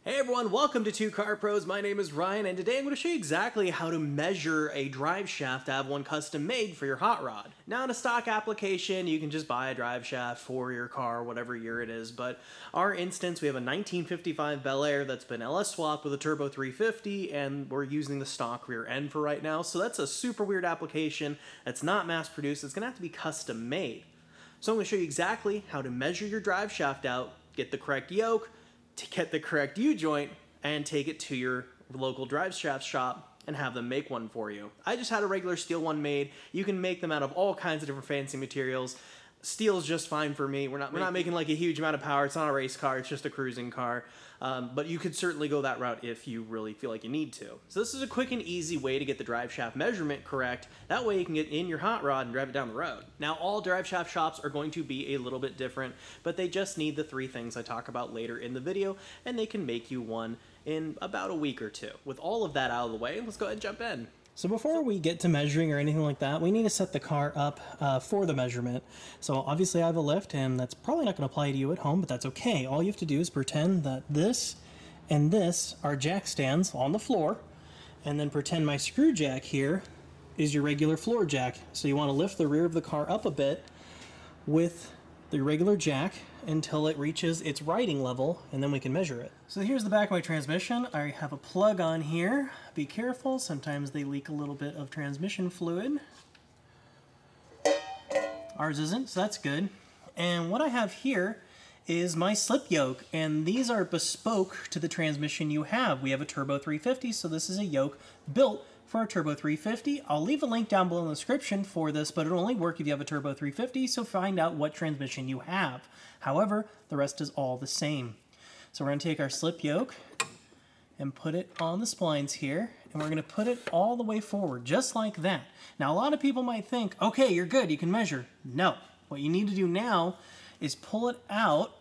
Hey everyone, welcome to Two Car Pros. My name is Ryan, and today I'm going to show you exactly how to measure a drive shaft to have one custom made for your hot rod. Now in a stock application, you can just buy a drive shaft for your car, whatever year it is, but our instance, we have a 1955 Bel Air that's been LS swapped with a turbo 350, and we're using the stock rear end for right now, so that's a super weird application that's not mass produced. It's going to have to be custom made. So I'm going to show you exactly how to measure your drive shaft out, get the correct yoke, to get the correct U-joint, and take it to your local drive shaft shop and have them make one for you. I just had a regular steel one made. You can make them out of all kinds of different fancy materials. Steel's just fine for me. We're not making like a huge amount of power. It's not a race car. It's just a cruising car. But you could certainly go that route if you really feel like you need to. So this is a quick and easy way to get the drive shaft measurement correct. That way you can get in your hot rod and drive it down the road. Now all drive shaft shops are going to be a little bit different, but they just need the three things I talk about later in the video, and they can make you one in about a week or two. With all of that out of the way, let's go ahead and jump in. So before we get to measuring or anything like that, we need to set the car up for the measurement. So obviously I have a lift, and that's probably not going to apply to you at home, but that's okay. All you have to do is pretend that this and this are jack stands on the floor, and then pretend my screw jack here is your regular floor jack. So you want to lift the rear of the car up a bit with the regular jack until it reaches its riding level, and then we can measure it. So here's the back of my transmission. I have a plug on here. Be careful, sometimes they leak a little bit of transmission fluid. Ours isn't, so that's good. And what I have here is my slip yoke, and these are bespoke to the transmission you have. We have a turbo 350, so this is a yoke built for a turbo 350. I'll leave a link down below in the description for this, but it'll only work if you have a turbo 350, so find out what transmission you have. However, the rest is all the same. So we're going to take our slip yoke and put it on the splines here, and we're going to put it all the way forward, just like that. Now, a lot of people might think, okay, you're good, you can measure. No. What you need to do now is pull it out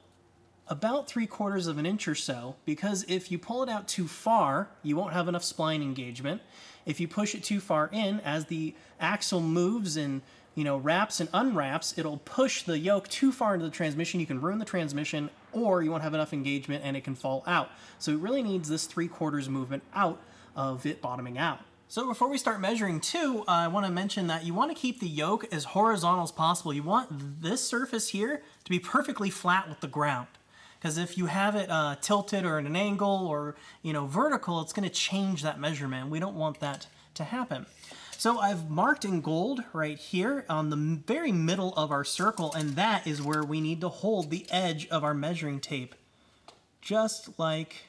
about 3/4 of an inch or so, because if you pull it out too far, you won't have enough spline engagement. If you push it too far in, as the axle moves and wraps and unwraps, it'll push the yoke too far into the transmission. You can ruin the transmission, or you won't have enough engagement and it can fall out. So it really needs this 3/4 movement out of it bottoming out. So before we start measuring too, I want to mention that you want to keep the yoke as horizontal as possible. You want this surface here to be perfectly flat with the ground. Because if you have it tilted or at an angle or vertical, it's going to change that measurement. We don't want that to happen. So I've marked in gold right here on the very middle of our circle, and that is where we need to hold the edge of our measuring tape. Just like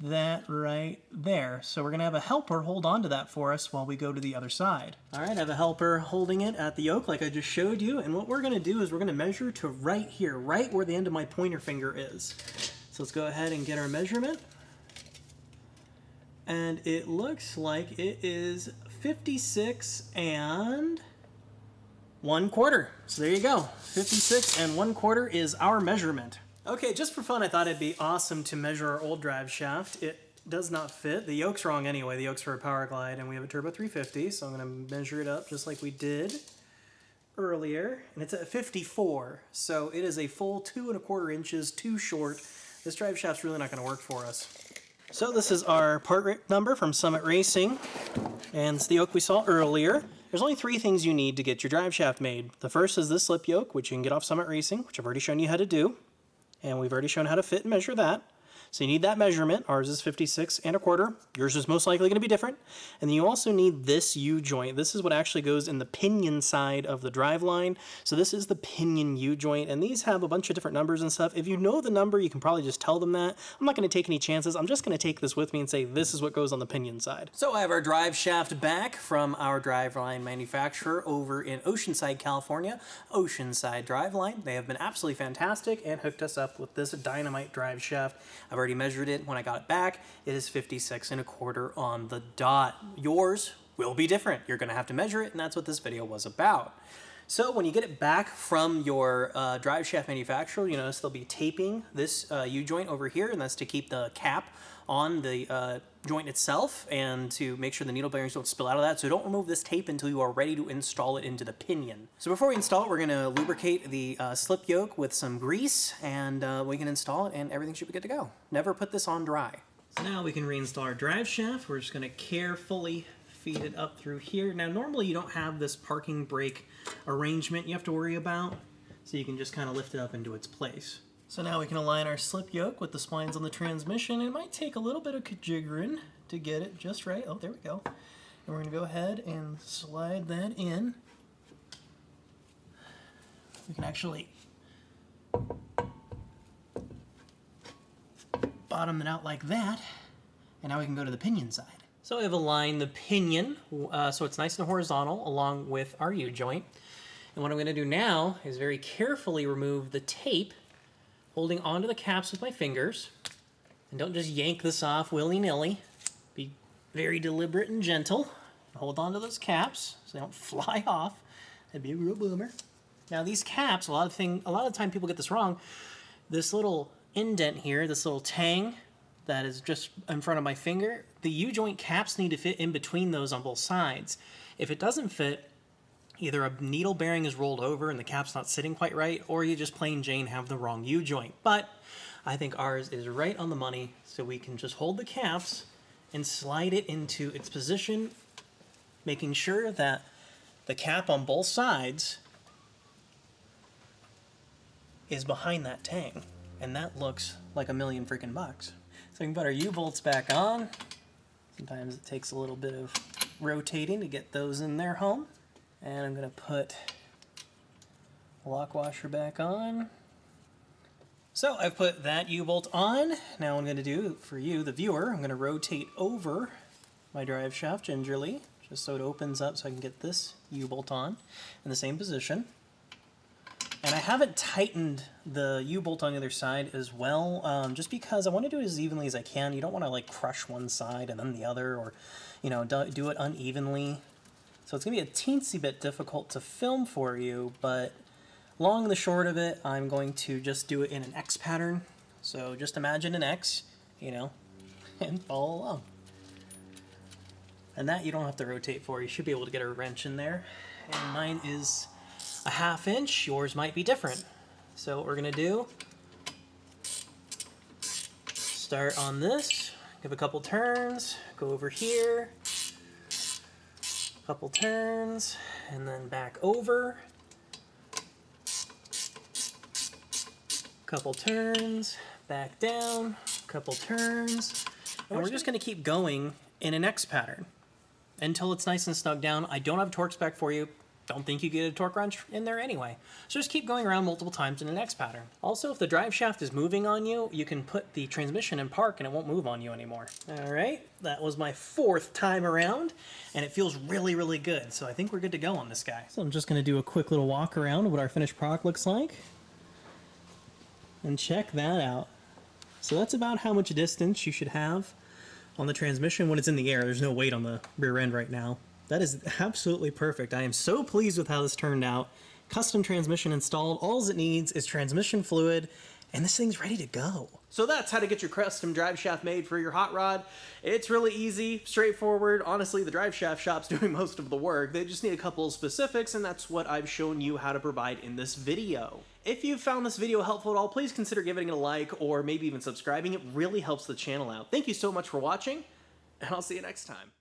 that right there. So we're going to have a helper hold on to that for us while we go to the other side. All right, I have a helper holding it at the yoke like I just showed you, and what we're going to do is we're going to measure to right here, right where the end of my pointer finger is. So let's go ahead and get our measurement. And it looks like it is 56 1/4. So there you go. 56 1/4 is our measurement. Okay, just for fun, I thought it'd be awesome to measure our old drive shaft. It does not fit. The yoke's wrong anyway. The yoke's for a Power Glide, and we have a Turbo 350, so I'm going to measure it up just like we did earlier. And it's at 54, so it is a full 2 1/4 inches too short. This drive shaft's really not going to work for us. So this is our part number from Summit Racing, and it's the yoke we saw earlier. There's only 3 things you need to get your drive shaft made. The first is this slip yoke, which you can get off Summit Racing, which I've already shown you how to do. And we've already shown how to fit and measure that. So you need that measurement. Ours is 56 1/4. Yours is most likely going to be different. And then you also need this U-joint. This is what actually goes in the pinion side of the drive line. So this is the pinion U-joint, and these have a bunch of different numbers and stuff. If you know the number, you can probably just tell them that. I'm not going to take any chances. I'm just going to take this with me and say this is what goes on the pinion side. So I have our drive shaft back from our drive line manufacturer over in Oceanside, California, Oceanside Drive Line. They have been absolutely fantastic and hooked us up with this dynamite drive shaft. I've already measured it when I got it back. It is 56 1/4 on the dot. Yours will be different. You're going to have to measure it, and that's what this video was about. So when you get it back from your drive shaft manufacturer, you notice they'll be taping this U-joint over here, and that's to keep the cap on the joint itself and to make sure the needle bearings don't spill out of that. So don't remove this tape until you are ready to install it into the pinion. So before we install it, we're going to lubricate the slip yoke with some grease, and we can install it and everything should be good to go. Never put this on dry. So now we can reinstall our drive shaft. We're just going to carefully feed it up through here. Now normally you don't have this parking brake arrangement you have to worry about, so you can just kind of lift it up into its place. So now we can align our slip yoke with the splines on the transmission. It might take a little bit of jiggering to get it just right. Oh, there we go. And we're going to go ahead and slide that in. We can actually bottom it out like that, and now we can go to the pinion side. So I've aligned the pinion so it's nice and horizontal along with our U-joint. And what I'm going to do now is very carefully remove the tape, holding onto the caps with my fingers. And don't just yank this off willy-nilly. Be very deliberate and gentle. Hold on to those caps so they don't fly off. That'd be a real boomer. Now these caps, a lot of the time people get this wrong. This little indent here, this little tang that is just in front of my finger, the U-joint caps need to fit in between those on both sides. If it doesn't fit, either a needle bearing is rolled over and the cap's not sitting quite right, or you just plain Jane have the wrong U-joint. But I think ours is right on the money, so we can just hold the caps and slide it into its position, making sure that the cap on both sides is behind that tang. And that looks like $1,000,000 freaking bucks. So we can put our U-bolts back on. Sometimes it takes a little bit of rotating to get those in their home. And I'm going to put the lock washer back on. So I've put that U-bolt on. Now what I'm going to do for you, the viewer, I'm going to rotate over my drive shaft gingerly, just so it opens up so I can get this U-bolt on in the same position. And I haven't tightened the U-bolt on the other side as well, just because I want to do it as evenly as I can. You don't want to like crush one side and then the other, or do it unevenly. So it's going to be a teensy bit difficult to film for you, but long and the short of it, I'm going to just do it in an X pattern. So just imagine an X, and follow along. And that you don't have to rotate for. You should be able to get a wrench in there. And mine is a 1/2 inch. Yours might be different. So what we're going to do, start on this, give a couple turns, go over here, couple turns, and then back over, couple turns, back down, couple turns, and we're just going to keep going in an X pattern until it's nice and snug down. I don't have a torque spec for you. Don't think you get a torque wrench in there anyway. So just keep going around multiple times in an X pattern. Also, if the drive shaft is moving on you, you can put the transmission in park and it won't move on you anymore. All right, that was my 4th time around, and it feels really, really good. So I think we're good to go on this guy. So I'm just gonna do a quick little walk around of what our finished product looks like. And check that out. So that's about how much distance you should have on the transmission when it's in the air. There's no weight on the rear end right now. That is absolutely perfect. I am so pleased with how this turned out. Custom transmission installed. All it needs is transmission fluid, and this thing's ready to go. So that's how to get your custom drive shaft made for your hot rod. It's really easy, straightforward. Honestly, the drive shaft shop's doing most of the work. They just need a couple of specifics, and that's what I've shown you how to provide in this video. If you found this video helpful at all, please consider giving it a like or maybe even subscribing. It really helps the channel out. Thank you so much for watching, and I'll see you next time.